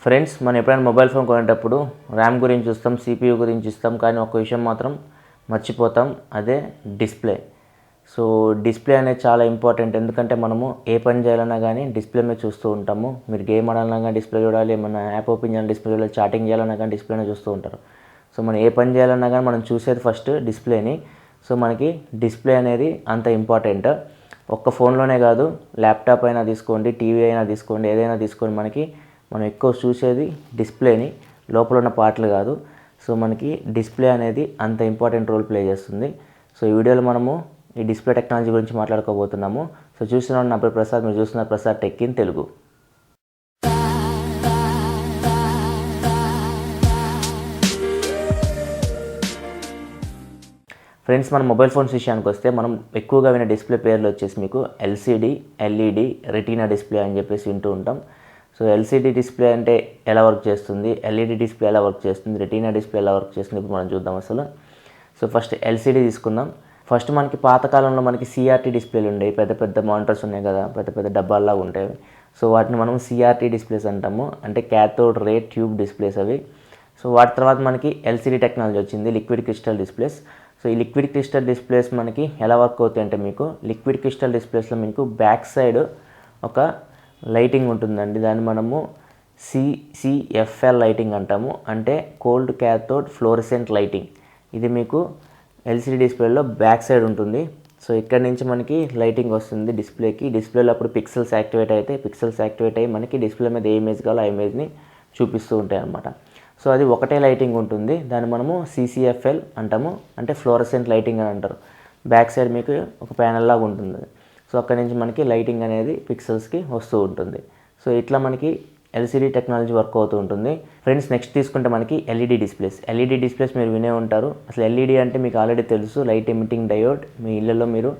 Friends, మనం ఎప్పుడైనా mobile phone కొనేటప్పుడు ర్యామ్ గురించి చూస్తాం, CPU గురించి చూస్తాం, కానీ ఒక విషయం మాత్రం మర్చిపోతాం, అదే డిస్ప్లే. సో డిస్ప్లే అనేది చాలా ఇంపార్టెంట్. ఎందుకంటే మనము ఏ పని చేయాలన్నా కానీ డిస్ప్లే మీద చూస్తూ ఉంటాము. మీరు గేమ్ ఆడాలన్నా కానీ డిస్ప్లే చూడాలి, ఏమన్నా యాప్ ఓపెన్ చేయాలన్నా డిస్ప్లే చూడాలి, చాటింగ్ చేయాలన్నా కానీ డిస్ప్లేనే చూస్తూ ఉంటారు. సో మనం ఏ పని చేయాలన్నా కానీ మనం చూసేది ఫస్ట్ డిస్ప్లేని. సో మనకి డిస్ప్లే అనేది అంత ఇంపార్టెంట్. ఒక్క ఫోన్లోనే కాదు, ల్యాప్టాప్ అయినా తీసుకోండి, టీవీ అయినా తీసుకోండి, ఏదైనా తీసుకోండి, మనం ఎక్కువ చూసేది డిస్ప్లేని, లోపల ఉన్న పార్ట్లు కాదు. సో మనకి డిస్ప్లే అనేది అంత ఇంపార్టెంట్ రోల్ ప్లే చేస్తుంది. సో ఈ వీడియోలో మనము ఈ డిస్ప్లే టెక్నాలజీ గురించి మాట్లాడుకోబోతున్నాము. సో చూస్తున్నాను నా పేరు ప్రసాద్, మీరు చూస్తున్నారు Prasad tech in Telugu. Friends, మన మొబైల్ ఫోన్స్ విషయానికి వస్తే మనం ఎక్కువగా వినే డిస్ప్లే పేర్లు వచ్చేసి మీకు LCD, LED, రెటీనా డిస్ప్లే అని చెప్పేసి వింటూ ఉంటాం. సో LCD డిస్ప్లే అంటే ఎలా వర్క్ చేస్తుంది, LED డిస్ప్లే ఎలా వర్క్ చేస్తుంది, రెటీనా డిస్ప్లే ఎలా వర్క్ చేస్తుంది, ఇప్పుడు మనం చూద్దాం అసలు. సో ఫస్ట్ LCD తీసుకుందాం. ఫస్ట్ మనకి పాతకాలంలో మనకి CRT డిస్ప్లేలు ఉండేవి, పెద్ద పెద్ద మానిటర్స్ ఉన్నాయి కదా, పెద్ద పెద్ద డబ్బాల్లాగా ఉంటాయి. సో వాటిని మనం CRT డిస్ప్లేస్ అంటాము, అంటే క్యాథోడ్ రే ట్యూబ్ డిస్ప్లేస్ అవి. సో వాటి తర్వాత మనకి LCD టెక్నాలజీ వచ్చింది, లిక్విడ్ క్రిస్టల్ డిస్ప్లేస్. సో ఈ లిక్విడ్ క్రిస్టల్ డిస్ప్లేస్ మనకి ఎలా వర్క్ అవుతాయి అంటే, మీకు లిక్విడ్ క్రిస్టల్ డిస్ప్లేస్లో మీకు బ్యాక్ సైడ్ ఒక లైటింగ్ ఉంటుందండి, దాన్ని మనము CCFL లైటింగ్ అంటాము, అంటే కోల్డ్ క్యాథోడ్ ఫ్లోరసెంట్ లైటింగ్. ఇది మీకు LCD డిస్ప్లేలో బ్యాక్ సైడ్ ఉంటుంది. సో ఇక్కడ నుంచి మనకి లైటింగ్ వస్తుంది డిస్ప్లేకి. డిస్ప్లేలో అప్పుడు పిక్సెల్స్ యాక్టివేట్ అయ్యి మనకి డిస్ప్లే మీద ఏ ఇమేజ్ కావాలో ఆ ఇమేజ్ని చూపిస్తూ ఉంటాయి అన్నమాట. సో అది ఒకటే లైటింగ్ ఉంటుంది, దాన్ని మనము CCFL అంటాము, అంటే ఫ్లోరసెంట్ లైటింగ్ అని అంటారు. బ్యాక్ సైడ్ మీకు ఒక ప్యానల్ లాగా ఉంటుంది. సో అక్కడి నుంచి మనకి లైటింగ్ అనేది పిక్సెల్స్కి వస్తూ ఉంటుంది. సో ఇట్లా మనకి LCD టెక్నాలజీ వర్క్ అవుతూ ఉంటుంది. ఫ్రెండ్స్, నెక్స్ట్ తీసుకుంటే మనకి LED డిస్ప్లేస్ మీరు వినే ఉంటారు. అసలు LED అంటే మీకు ఆల్రెడీ తెలుసు, లైట్ ఎమిటింగ్ డయోడ్. మీ ఇళ్ళల్లో మీరు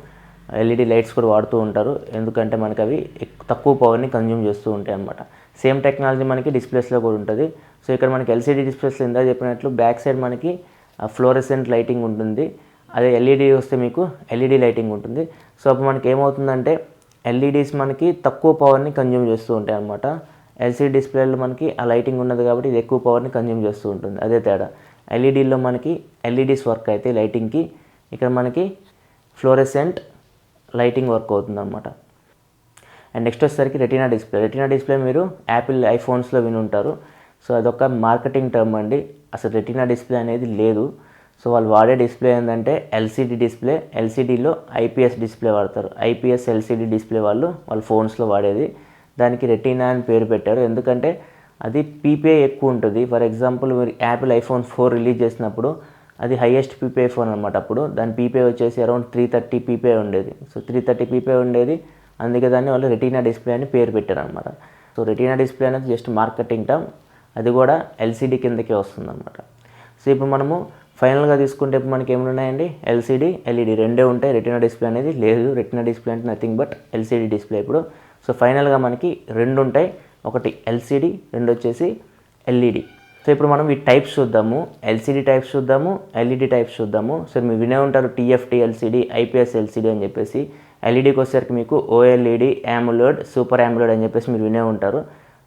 LED లైట్స్ కూడా వాడుతూ ఉంటారు, ఎందుకంటే మనకి అవి తక్కువ పవర్ని కన్జ్యూమ్ చేస్తూ ఉంటాయి అన్నమాట. సేమ్ టెక్నాలజీ మనకి డిస్ప్లేస్లో కూడా ఉంటుంది. సో ఇక్కడ మనకి LCD డిస్ప్లేస్లో ఇందా చెప్పినట్లు బ్యాక్ సైడ్ మనకి ఫ్లోరసెంట్ లైటింగ్ ఉంటుంది, అదే LED వస్తే మీకు LED లైటింగ్ ఉంటుంది. సో అప్పుడు మనకి ఏమవుతుందంటే LEDs మనకి తక్కువ పవర్ని కన్జ్యూమ్ చేస్తూ ఉంటాయి అన్నమాట. LCD డిస్ప్లేలో మనకి ఆ లైటింగ్ ఉన్నది కాబట్టి ఇది ఎక్కువ పవర్ని కన్జ్యూమ్ చేస్తూ ఉంటుంది, అదే తేడా. LEDలో మనకి LEDs వర్క్ అయితే లైటింగ్కి, ఇక్కడ మనకి ఫ్లోరసెంట్ లైటింగ్ వర్క్ అవుతుంది అన్నమాట. అండ్ నెక్స్ట్ వచ్చేసరికి రెటీనా డిస్ప్లే మీరు యాపిల్ ఐఫోన్స్లో విని ఉంటారు. సో అదొక మార్కెటింగ్ టర్మ్ అండి. అసలు రెటీనా డిస్ప్లే అనేది లేదు. సో వాళ్ళు వాడే డిస్ప్లే ఏంటంటే LCD డిస్ప్లే. LCDలో IPS డిస్ప్లే వాడతారు. IPS LCD డిస్ప్లే వాళ్ళ ఫోన్స్లో వాడేది. దానికి రెటీనా అని పేరు పెట్టారు, ఎందుకంటే అది PPI ఎక్కువ ఉంటుంది. ఫర్ ఎగ్జాంపుల్, మీరు యాపిల్ iPhone 4 రిలీజ్ చేసినప్పుడు అది హైయెస్ట్ PPI ఫోన్ అనమాట. అప్పుడు దాని PPI వచ్చేసి అరౌండ్ 330 PPI ఉండేది. సో 330 PPI ఉండేది, అందుకే దాన్ని వాళ్ళు రెటీనా డిస్ప్లే అని పేరు పెట్టారు అనమాట. సో రెటీనా డిస్ప్లే అనేది జస్ట్ మార్కెటింగ్ టర్మ్, అది కూడా LCD కిందకే వస్తుంది అనమాట. సో ఇప్పుడు మనము ఫైనల్గా తీసుకుంటే ఇప్పుడు మనకి ఏమైనా ఉన్నాయండి, LCD, LED రెండే ఉంటాయి. రెటీనా డిస్ప్లే అనేది లేదు. రెటీనా డిస్ప్లే అంటే నథింగ్ బట్ LCD డిస్ప్లే ఇప్పుడు. సో ఫైనల్గా మనకి రెండు ఉంటాయి, ఒకటి LCD, రెండు వచ్చేసి LED. సో ఇప్పుడు మనం ఈ టైప్స్ చూద్దాము, LCD టైప్స్ చూద్దాము, LED టైప్స్ చూద్దాము. సో మీరు వినే ఉంటారు TFT LCD, IPS LCD అని చెప్పేసి. LEDకి వచ్చేసరికి మీకు OLED, AMOLED, సూపర్ AMOLED అని చెప్పేసి మీరు వినే ఉంటారు.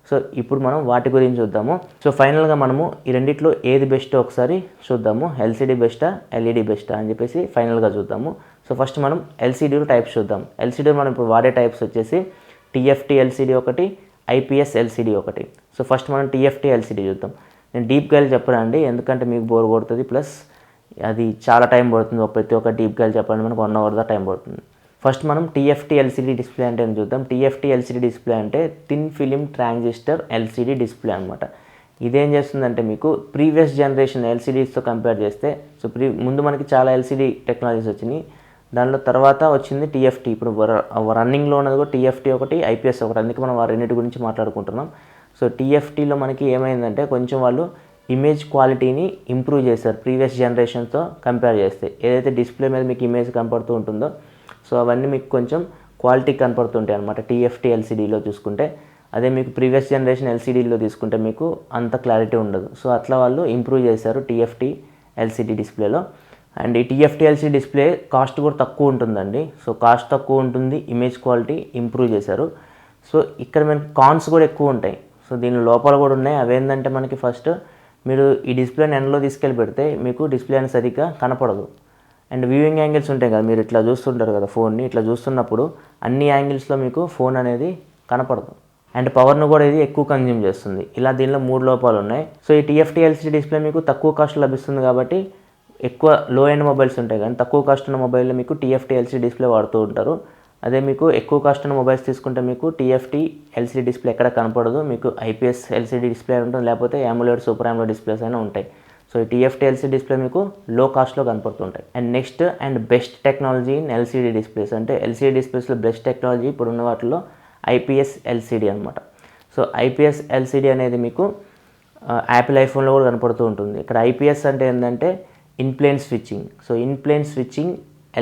సో ఇప్పుడు మనం వాటి గురించి చూద్దాము. సో ఫైనల్గా మనము ఈ రెండిట్లో ఏది బెస్టో ఒకసారి చూద్దాము. LCD బెస్టా, LED బెస్టా అని చెప్పేసి ఫైనల్గా చూద్దాము. సో ఫస్ట్ మనం LCD టైప్స్ చూద్దాం. LCD మనం ఇప్పుడు వాడే టైప్స్ వచ్చేసి TFT LCD ఒకటి, IPS LCD ఒకటి. సో ఫస్ట్ మనం TFT LCD చూద్దాం. నేను డీప్గా వెళ్ళి చెప్పనండి, ఎందుకంటే మీకు బోర్ కొడుతుంది, ప్లస్ అది చాలా టైం పడుతుంది. ప్రతి ఒక్క డీప్గా వెళ్ళి చెప్పాలంటే మనకు 1 hour దాకా టైం పడుతుంది. ఫస్ట్ మనం TFT LCD డిస్ప్లే అంటే చూద్దాం. TFT LCD డిస్ప్లే అంటే thin film transistor LCD display అనమాట. ఇదేం చేస్తుందంటే మీకు ప్రీవియస్ జనరేషన్ LCDస్తో కంపేర్ చేస్తే, సో ముందు మనకి చాలా LCD టెక్నాలజీస్ వచ్చినాయి, దానిలో తర్వాత వచ్చింది TFT. ఇప్పుడు రన్నింగ్లో ఉన్నది కూడా TFT ఒకటి, IPS ఒకటి, అందుకే మనం ఆ రెండింటి గురించి మాట్లాడుకుంటున్నాం. సో TFTలో మనకి ఏమైందంటే కొంచెం వాళ్ళు ఇమేజ్ క్వాలిటీని ఇంప్రూవ్ చేశారు ప్రీవియస్ జనరేషన్తో కంపేర్ చేస్తే. ఏదైతే డిస్ప్లే మీద మీకు ఇమేజ్ కనపడుతూ ఉంటుందో, సో అవన్నీ మీకు కొంచెం క్వాలిటీ కనపడుతుంటాయి అనమాట TFT LCDలో చూసుకుంటే. అదే మీకు ప్రీవియస్ జనరేషన్ LCDలో తీసుకుంటే మీకు అంత క్లారిటీ ఉండదు. సో అట్లా వాళ్ళు ఇంప్రూవ్ చేశారు TFT LCD డిస్ప్లేలో. అండ్ ఈ TFT LCD డిస్ప్లే కాస్ట్ కూడా తక్కువ ఉంటుందండి. సో కాస్ట్ తక్కువ ఉంటుంది, ఇమేజ్ క్వాలిటీ ఇంప్రూవ్ చేశారు. సో ఇక్కడ మనకి కాన్స్ కూడా ఎక్కువ ఉంటాయి. సో దీని లోపల కూడా ఉన్నాయి. అవేంటంటే మనకి ఫస్ట్ మీరు ఈ డిస్ప్లేని ఎండ్లో తీసుకెళ్ళి పెడితే మీకు డిస్ప్లే అనేది సరిగ్గా కనపడదు. అండ్ వ్యూయింగ్ యాంగిల్స్ ఉంటాయి కదా, మీరు ఇట్లా చూస్తుంటారు కదా ఫోన్ని, ఇట్లా చూస్తున్నప్పుడు అన్ని యాంగిల్స్లో మీకు ఫోన్ అనేది కనపడదు. అండ్ పవర్ను కూడా ఇది ఎక్కువ కన్జ్యూమ్ చేస్తుంది. ఇలా దీనిలో 3 లోపాలు ఉన్నాయి. సో ఈ TFT LCD డిస్ప్లే మీకు తక్కువ కాస్ట్ లభిస్తుంది కాబట్టి ఎక్కువ లో ఎండ్ మొబైల్స్ ఉంటాయి కానీ తక్కువ కాస్ట్ ఉన్న మొబైల్లో మీకు TFT LCD డిస్ప్లే వాడుతూ ఉంటారు. అదే మీకు ఎక్కువ కాస్ట్ ఉన్న మొబైల్స్ తీసుకుంటే మీకు TFT LCD డిస్ప్లే ఎక్కడ కనపడదు. మీకు IPS LCD డిస్ప్లే ఉంటుంది, లేకపోతే AMOLED సూపర్ AMOLED డిస్ప్లేస్ అయినా ఉంటాయి. సో ఈ TFT LCD డిస్ప్లే మీకు లో కాస్ట్లో కనపడుతుంటాయి. And next and best technology in LCD displays అంటే LCD డిస్ప్లేస్లో బెస్ట్ టెక్నాలజీ ఇప్పుడు ఉన్న వాటిలో IPS LCD అనమాట. సో IPS LCD అనేది మీకు యాపిల్ ఐఫోన్లో కూడా కనపడుతూ ఉంటుంది. ఇక్కడ IPS అంటే ఏంటంటే in plane switching. So in plane switching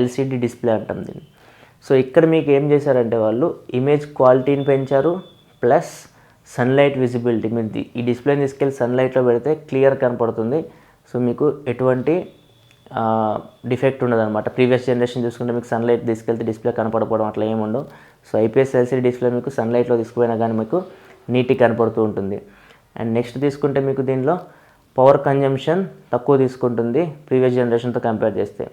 LCD display అంటాం దీన్ని. సో ఇక్కడ మీకు ఏం చేశారంటే వాళ్ళు ఇమేజ్ క్వాలిటీని పెంచారు, ప్లస్ సన్లైట్ విజిబిలిటీ. మీరు ఈ డిస్ప్లేని తీసుకెళ్ళి సన్లైట్లో పెడితే క్లియర్ కనపడుతుంది. సో మీకు ఎటువంటి డిఫెక్ట్ ఉండదు అనమాట. ప్రీవియస్ జనరేషన్ చూసుకుంటే మీకు సన్లైట్ తీసుకెళ్తే డిస్ప్లే కనపడకపోవడం అట్లా ఏముండవు. సో IPS LCD డిస్ప్లే మీకు సన్లైట్లో తీసుకుపోయినా కానీ మీకు నీట్గా కనపడుతూ ఉంటుంది. అండ్ నెక్స్ట్ తీసుకుంటే మీకు దీనిలో పవర్ కన్జంప్షన్ తక్కువ తీసుకుంటుంది ప్రీవియస్ జనరేషన్తో కంపేర్ చేస్తే.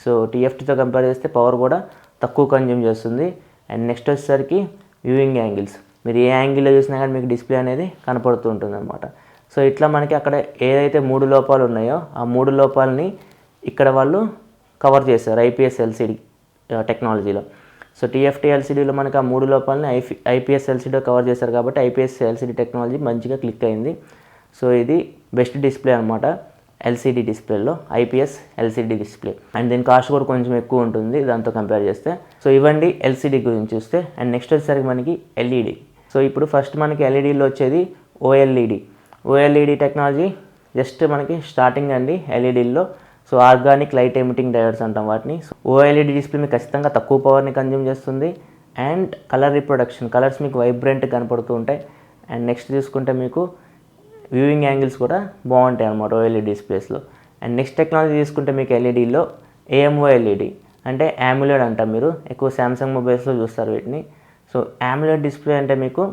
సో TFTతో కంపేర్ చేస్తే పవర్ కూడా తక్కువ కన్జ్యూమ్ చేస్తుంది. అండ్ నెక్స్ట్ వచ్చేసరికి వ్యూయింగ్ యాంగిల్స్. మీరు ఏ యాంగిల్లో చూసినా కానీ మీకు డిస్ప్లే అనేది కనపడుతూ ఉంటుంది అనమాట. సో ఇట్లా మనకి అక్కడ ఏదైతే 3 లోపాలు ఉన్నాయో ఆ 3 లోపాలని ఇక్కడ వాళ్ళు కవర్ చేశారు IPS LCD టెక్నాలజీలో. సో TFT LCDలో మనకి ఆ 3 లోపాలని IPS LCDలో కవర్ చేశారు కాబట్టి IPS LCD టెక్నాలజీ మంచిగా క్లిక్ అయింది. సో ఇది బెస్ట్ డిస్ప్లే అనమాట LCD డిస్ప్లేలో, IPS LCD డిస్ప్లే. అండ్ దీని కాస్ట్ కూడా కొంచెం ఎక్కువ ఉంటుంది దాంతో కంపేర్ చేస్తే. సో ఇవ్వండి LCD గురించి చూస్తే. అండ్ నెక్స్ట్ వచ్చేసరికి మనకి LED. సో ఇప్పుడు ఫస్ట్ మనకి LEDలో వచ్చేది OLED టెక్నాలజీ జస్ట్ మనకి స్టార్టింగ్ అండి LEDలో. So organic light emitting diodes అంటాం వాటిని. సో OLED డిస్ప్లే మీకు ఖచ్చితంగా తక్కువ పవర్ని కన్జ్యూమ్ చేస్తుంది. అండ్ కలర్ రిప్రొడక్షన్, కలర్స్ మీకు వైబ్రెంట్ కనపడుతూ ఉంటాయి. అండ్ నెక్స్ట్ చూసుకుంటే మీకు వ్యూయింగ్ యాంగిల్స్ కూడా బాగుంటాయి అన్నమాట OLED డిస్ప్లేస్లో. అండ్ నెక్స్ట్ టెక్నాలజీ తీసుకుంటే మీకు LEDలో AMOLED అంటే AMOLED అంటాం. మీరు ఎక్కువ శాంసంగ్ మొబైల్స్లో చూస్తారు వీటిని. సో AMOLED డిస్ప్లే అంటే మీకు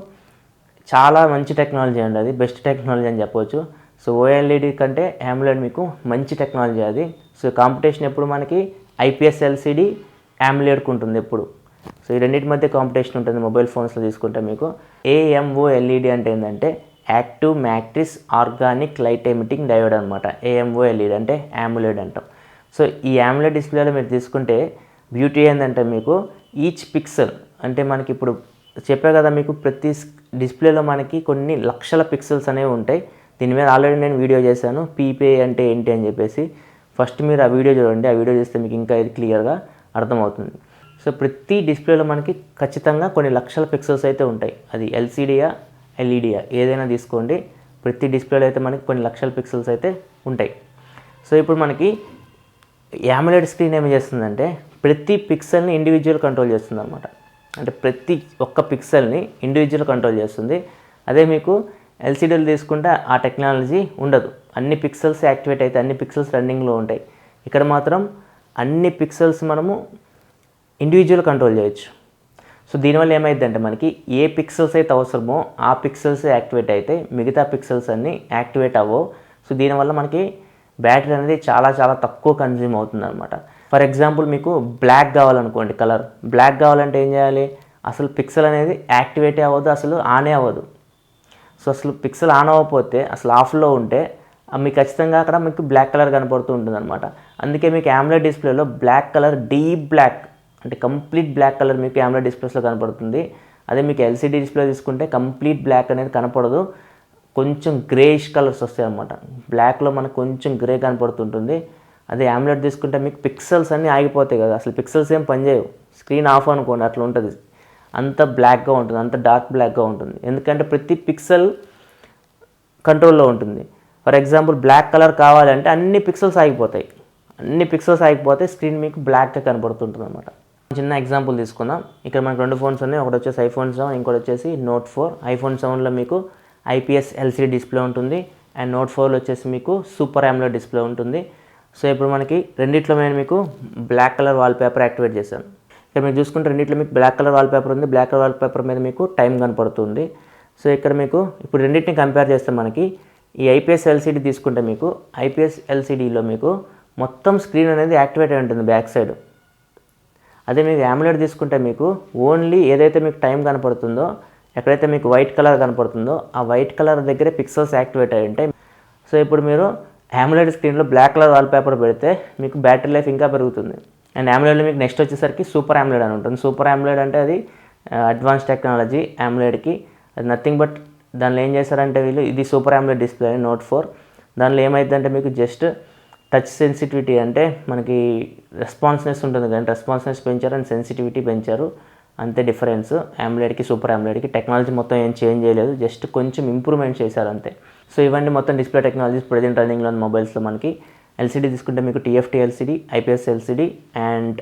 చాలా మంచి టెక్నాలజీ అండి, అది బెస్ట్ టెక్నాలజీ అని చెప్పవచ్చు. సో OLED కంటే AMOLED మీకు మంచి టెక్నాలజీ అది. సో కాంపిటీషన్ ఎప్పుడు మనకి IPS LCD AMOLEDకు ఉంటుంది ఎప్పుడు. సో ఈ రెండింటి మధ్య కాంపిటీషన్ ఉంటుంది మొబైల్ ఫోన్స్లో తీసుకుంటే మీకు. AMOLED అంటే ఏంటంటే active matrix organic light emitting diode అనమాట. AMOLED అంటే AMOLED అంటాం. సో ఈ AMOLED డిస్ప్లేలో మీరు తీసుకుంటే బ్యూటీ ఏంటంటే మీకు ఈచ్ పిక్సెల్ అంటే మనకి ఇప్పుడు చెప్పే కదా మీకు ప్రతి డిస్ప్లేలో మనకి కొన్ని లక్షల పిక్సెల్స్ అనేవి ఉంటాయి. దీని మీద ఆల్రెడీ నేను వీడియో చేశాను PPI అంటే ఏంటి అని చెప్పేసి. ఫస్ట్ మీరు ఆ వీడియో చూడండి, ఆ వీడియో చూస్తే మీకు ఇంకా ఇది క్లియర్గా అర్థమవుతుంది. సో ప్రతి డిస్ప్లేలో మనకి ఖచ్చితంగా కొన్ని లక్షల పిక్సెల్స్ అయితే ఉంటాయి. అది LCDయా LEDయా ఏదైనా తీసుకోండి, ప్రతి డిస్ప్లేలో అయితే మనకి కొన్ని లక్షల పిక్సెల్స్ అయితే ఉంటాయి. సో ఇప్పుడు మనకి AMOLED స్క్రీన్ ఏం చేస్తుందంటే ప్రతి పిక్సెల్ని ఇండివిజువల్ కంట్రోల్ చేస్తుంది అనమాట. అంటే ప్రతి ఒక్క పిక్సెల్ని ఇండివిజువల్ కంట్రోల్ చేస్తుంది. అదే మీకు LCDలు తీసుకుంటే ఆ టెక్నాలజీ ఉండదు. అన్ని పిక్సెల్స్ యాక్టివేట్ అయితే అన్ని పిక్సెల్స్ రన్నింగ్లో ఉంటాయి. ఇక్కడ మాత్రం అన్ని పిక్సెల్స్ మనము ఇండివిజువల్ కంట్రోల్ చేయొచ్చు. సో దీనివల్ల ఏమైందంటే మనకి ఏ పిక్సెల్స్ అయితే అవసరమో ఆ పిక్సెల్స్ యాక్టివేట్ అయితే మిగతా పిక్సెల్స్ అన్నీ యాక్టివేట్ అవ్వవు. సో దీనివల్ల మనకి బ్యాటరీ అనేది చాలా చాలా తక్కువ కన్జ్యూమ్ అవుతుంది అనమాట. ఫర్ ఎగ్జాంపుల్ మీకు బ్లాక్ కావాలనుకోండి, కలర్ బ్లాక్ కావాలంటే ఏం చేయాలి, అసలు పిక్సెల్ అనేది యాక్టివేటే అవ్వదు, అసలు ఆనే అవ్వదు. సో అసలు పిక్సెల్ ఆన్ అవ్వకపోతే అసలు ఆఫ్లో ఉంటే మీకు ఖచ్చితంగా అక్కడ మీకు బ్లాక్ కలర్ కనపడుతూ ఉంటుంది అనమాట. అందుకే మీకు AMOLED డిస్ప్లేలో బ్లాక్ కలర్ డీప్ బ్లాక్ అంటే కంప్లీట్ బ్లాక్ కలర్ మీకు AMOLED డిస్ప్లేస్లో కనపడుతుంది. అదే మీకు LCD డిస్ప్లే తీసుకుంటే కంప్లీట్ బ్లాక్ అనేది కనపడదు, కొంచెం గ్రేయిష్ కలర్స్ వస్తాయి అన్నమాట. బ్లాక్లో మనకు కొంచెం గ్రే కనపడుతుంటుంది. అదే AMOLED తీసుకుంటే మీకు పిక్సెల్స్ అన్నీ ఆగిపోతాయి కదా, అసలు పిక్సెల్స్ ఏం పనిచేయవు. స్క్రీన్ ఆఫ్ అనుకోండి అట్లా ఉంటుంది, అంత బ్లాక్గా ఉంటుంది, అంత డార్క్ బ్లాక్గా ఉంటుంది. ఎందుకంటే ప్రతి పిక్సెల్ కంట్రోల్లో ఉంటుంది. ఫర్ ఎగ్జాంపుల్ బ్లాక్ కలర్ కావాలంటే అన్ని పిక్సెల్స్ ఆగిపోతాయి, అన్ని పిక్సెల్స్ ఆగిపోతే స్క్రీన్ మీకు బ్లాక్గా కనపడుతుంటుంది అనమాట. చిన్న ఎగ్జాంపుల్ తీసుకుందాం. ఇక్కడ మనకు 2 ఫోన్స్ ఉన్నాయి, ఒకటి వచ్చేసి iPhone 7, ఇంకోటి వచ్చేసి Note 4. iPhone 7లో మీకు IPS LCD డిస్ప్లే ఉంటుంది. అండ్ Note 4లో వచ్చేసి మీకు సూపర్ AMOLED డిస్ప్లే ఉంటుంది. సో ఇప్పుడు మనకి రెండిట్లో నేను మీకు బ్లాక్ కలర్ వాల్పేపర్ యాక్టివేట్ చేశాను. ఇక్కడ మీరు చూసుకుంటే రెండిట్లో మీకు బ్లాక్ కలర్ వాల్పేపర్ ఉంది. బ్లాక్ కలర్ వాల్పేపర్ మీద మీకు టైం కనపడుతుంది. సో ఇక్కడ మీకు ఇప్పుడు రెండింటిని కంపేర్ చేస్తే మనకి ఈ ఐపీఎస్ ఎల్సీడీ తీసుకుంటే మీకు ఐపీఎస్ ఎల్సీడీలో మీకు మొత్తం స్క్రీన్ అనేది యాక్టివేట్ అయి ఉంటుంది బ్యాక్ సైడ్. అదే మీకు AMOLED తీసుకుంటే మీకు ఓన్లీ ఏదైతే మీకు టైం కనపడుతుందో, ఎక్కడైతే మీకు వైట్ కలర్ కనపడుతుందో ఆ వైట్ కలర్ దగ్గరే పిక్సెల్స్ యాక్టివేట్ అయి ఉంటాయి. సో ఇప్పుడు మీరు AMOLED స్క్రీన్లో బ్లాక్ కలర్ వాల్పేపర్ పెడితే మీకు బ్యాటరీ లైఫ్ ఇంకా పెరుగుతుంది. అండ్ AMOLEDలో మీకు నెక్స్ట్ వచ్చేసరికి సూపర్ AMOLED అని ఉంటుంది. సూపర్ AMOLED అంటే అది అడ్వాన్స్ టెక్నాలజీ AMOLEDకి. అది నథింగ్ బట్ దానిలో ఏం చేశారంటే వీళ్ళు ఇది సూపర్ AMOLED డిస్ప్లే అని Note 4. దానిలో ఏమైందంటే మీకు జస్ట్ టచ్ సెన్సిటివిటీ అంటే మనకి రెస్పాన్స్నెస్ ఉంటుంది కానీ రెస్పాన్స్నెస్ పెంచారు అండ్ సెన్సిటివిటీ పెంచారు, అంతే డిఫరెన్స్. AMOLEDకి సూపర్ AMOLEDకి టెక్నాలజీ మొత్తం ఏం చేంజ్ చేయలేదు, జస్ట్ కొంచెం ఇంప్రూవ్మెంట్ చేశారు అంతే. సో ఇవన్నీ మొత్తం డిస్ప్లే టెక్నాలజీస్ ప్రజెంట్ రన్నింగ్లో ఉన్న మొబైల్స్లో. మనకి ఎల్సీడీ తీసుకుంటే మీకు TFT LCD, IPS LCD, and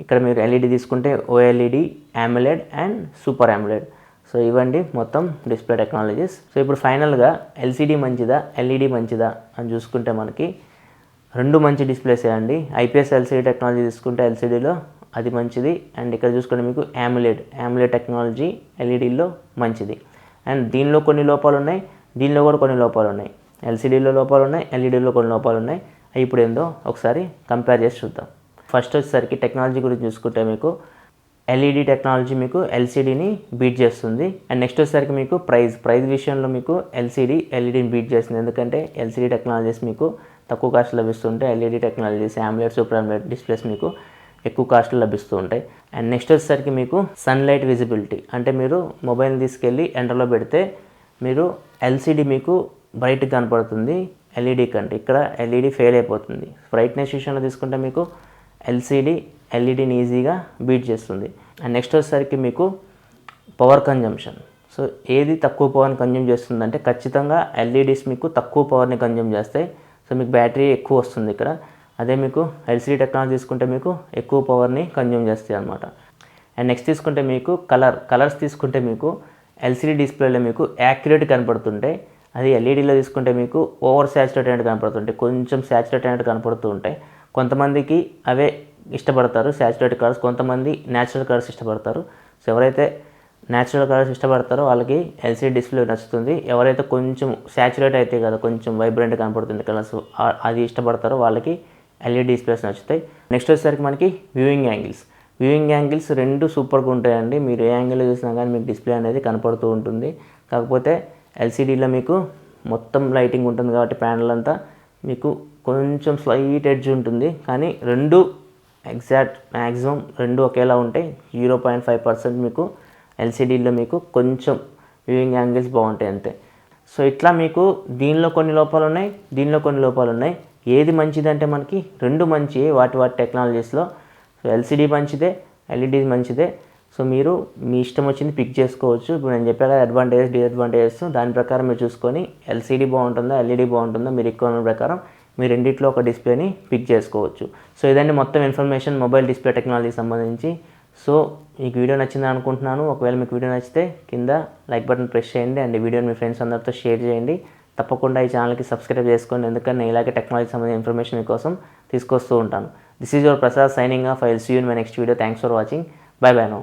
ఇక్కడ మీరు LED తీసుకుంటే OLED, AMOLED and super AMOLED. So ఇవండి మొత్తం డిస్ప్లే టెక్నాలజీస్. సో ఇప్పుడు ఫైనల్గా ఎల్సీడీ మంచిదా LED మంచిదా అని చూసుకుంటే మనకి రెండు మంచి డిస్ప్లేసే అండి. ఐపీఎస్ ఎల్సీడీ టెక్నాలజీ తీసుకుంటే ఎల్సీడీలో అది మంచిది, అండ్ ఇక్కడ చూసుకుంటే మీకు AMOLED టెక్నాలజీ ఎల్ఈడీలో మంచిది. అండ్ దీనిలో కొన్ని లోపాలు ఉన్నాయి, దీనిలో కూడా కొన్ని లోపాలు ఉన్నాయి. ఎల్సీడీలో లోపాలు ఉన్నాయి, ఎల్ఈడీలో కొన్ని లోపాలు ఉన్నాయి. అవి ఇప్పుడు ఏందో ఒకసారి కంపేర్ చేసి చూద్దాం. ఫస్ట్ వచ్చేసరికి టెక్నాలజీ గురించి చూసుకుంటే మీకు LED టెక్నాలజీ మీకు ఎల్సీడీని బీట్ చేస్తుంది. అండ్ నెక్స్ట్ వచ్చేసరికి మీకు ప్రైస్ విషయంలో మీకు ఎల్ఈడీని బీట్ చేస్తుంది. ఎందుకంటే ఎల్సీడీ టెక్నాలజీస్ మీకు తక్కువ కాస్ట్ లభిస్తుంటాయి, LED technologies AMOLED, super AMOLED displays మీకు ఎక్కువ కాస్ట్లో లభిస్తూ ఉంటాయి. అండ్ నెక్స్ట్ వచ్చేసరికి మీకు సన్లైట్ విజిబిలిటీ అంటే మీరు మొబైల్ని తీసుకెళ్ళి ఎండలో పెడితే మీరు ఎల్సీడీ మీకు బ్రైట్గా కనపడుతుంది LED కంటే. ఇక్కడ LED ఫెయిల్ అయిపోతుంది. బ్రైట్నెస్ విషయంలో తీసుకుంటే మీకు ఎల్సీడీ ఎల్ఈడీని ఈజీగా బీట్ చేస్తుంది. అండ్ నెక్స్ట్ వచ్చేసరికి మీకు పవర్ కన్జంప్షన్. సో ఏది తక్కువ పవర్ని కన్జ్యూమ్ చేస్తుందంటే ఖచ్చితంగా ఎల్ఈడీస్ మీకు తక్కువ పవర్ని కన్జ్యూమ్ చేస్తాయి. సో మీకు బ్యాటరీ ఎక్కువ వస్తుంది ఇక్కడ. అదే మీకు ఎల్సీడీ టెక్నాలజీ తీసుకుంటే మీకు ఎక్కువ పవర్ని కన్జ్యూమ్ చేస్తాయి అనమాట. అండ్ నెక్స్ట్ తీసుకుంటే మీకు కలర్స్ తీసుకుంటే మీకు ఎల్సీడీ డిస్ప్లేలో మీకు యాక్యురేట్ కనపడుతుంటాయి. అది ఎల్ఈడీలో తీసుకుంటే మీకు ఓవర్ సాచురేట్ అయినట్టు కనపడుతుంటాయి, కొంచెం సాచురేట్ అయినట్టు కనపడుతూ ఉంటాయి. కొంతమందికి అవే ఇష్టపడతారు సాచురేట్ కలర్స్, కొంతమంది న్యాచురల్ కలర్స్ ఇష్టపడతారు. సో ఎవరైతే న్యాచురల్ కలర్స్ ఇష్టపడతారో వాళ్ళకి ఎల్సీడీ డిస్ప్లే నచ్చుతుంది. ఎవరైతే కొంచెం సాచురేట్ అయితే కదా కొంచెం వైబ్రెంట్ కనపడుతుంది కలర్స్ అది ఇష్టపడతారో వాళ్ళకి LED డిస్ప్లేస్ నచ్చుతాయి. నెక్స్ట్ వచ్చేసరికి మనకి వ్యూయింగ్ యాంగిల్స్ రెండు సూపర్గా ఉంటాయండి. మీరు ఏ యాంగిల్లో చూసినా కానీ మీకు డిస్ప్లే అనేది కనపడుతూ ఉంటుంది. కాకపోతే ఎల్సీడీలో మీకు మొత్తం లైటింగ్ ఉంటుంది కాబట్టి ప్యానల్ అంతా మీకు కొంచెం స్లైట్ ఎడ్జ్ ఉంటుంది, కానీ రెండు ఎగ్జాక్ట్ మ్యాక్సిమం రెండు ఒకేలా ఉంటాయి. 0.5% మీకు ఎల్సీడీలో మీకు కొంచెం వ్యూయింగ్ యాంగిల్స్ బాగుంటాయి అంతే. సో ఇట్లా మీకు దీనిలో కొన్ని లోపాలు ఉన్నాయి, దీనిలో కొన్ని లోపాలు ఉన్నాయి. ఏది మంచిదంటే మనకి రెండు మంచి వాటి టెక్నాలజీస్లో. సో ఎల్సీడీ మంచిదే, LED మంచిదే. సో మీరు మీ ఇష్టం వచ్చింది పిక్ చేసుకోవచ్చు. ఇప్పుడు నేను చెప్పా కదా అడ్వాంటేజెస్ డిసడ్వాంటేజెస్, దాని ప్రకారం మీరు చూసుకొని ఎల్సీడీ బాగుంటుందా LED బాగుంటుందా మీరు రిక్వైర్మెంట్ ప్రకారం మీరు రెండిట్లో ఒక డిస్ప్లేని పిక్ చేసుకోవచ్చు. సో ఇదండి మొత్తం ఇన్ఫర్మేషన్ మొబైల్ డిస్ప్లే టెక్నాలజీకి సంబంధించి. సో మీకు వీడియో నచ్చిందని అనుకుంటున్నాను. ఒకవేళ మీకు వీడియో నచ్చితే కింద లైక్ బటన్ ప్రెస్ చేయండి అండ్ ఈ వీడియోని మీ ఫ్రెండ్స్ అందరితో షేర్ చేయండి. తప్పకుండా ఈ ఛానల్కి సబ్స్క్రైబ్ చేసుకోండి, ఎందుకంటే నేను ఇలాగే టెక్నాలజీ సంబంధించిన ఇన్ఫర్మేషన్ మీకోసం తీసుకొస్తూ ఉంటాను. This is your Prasad signing off. I will see you in my next video. Thanks for watching. Bye bye now.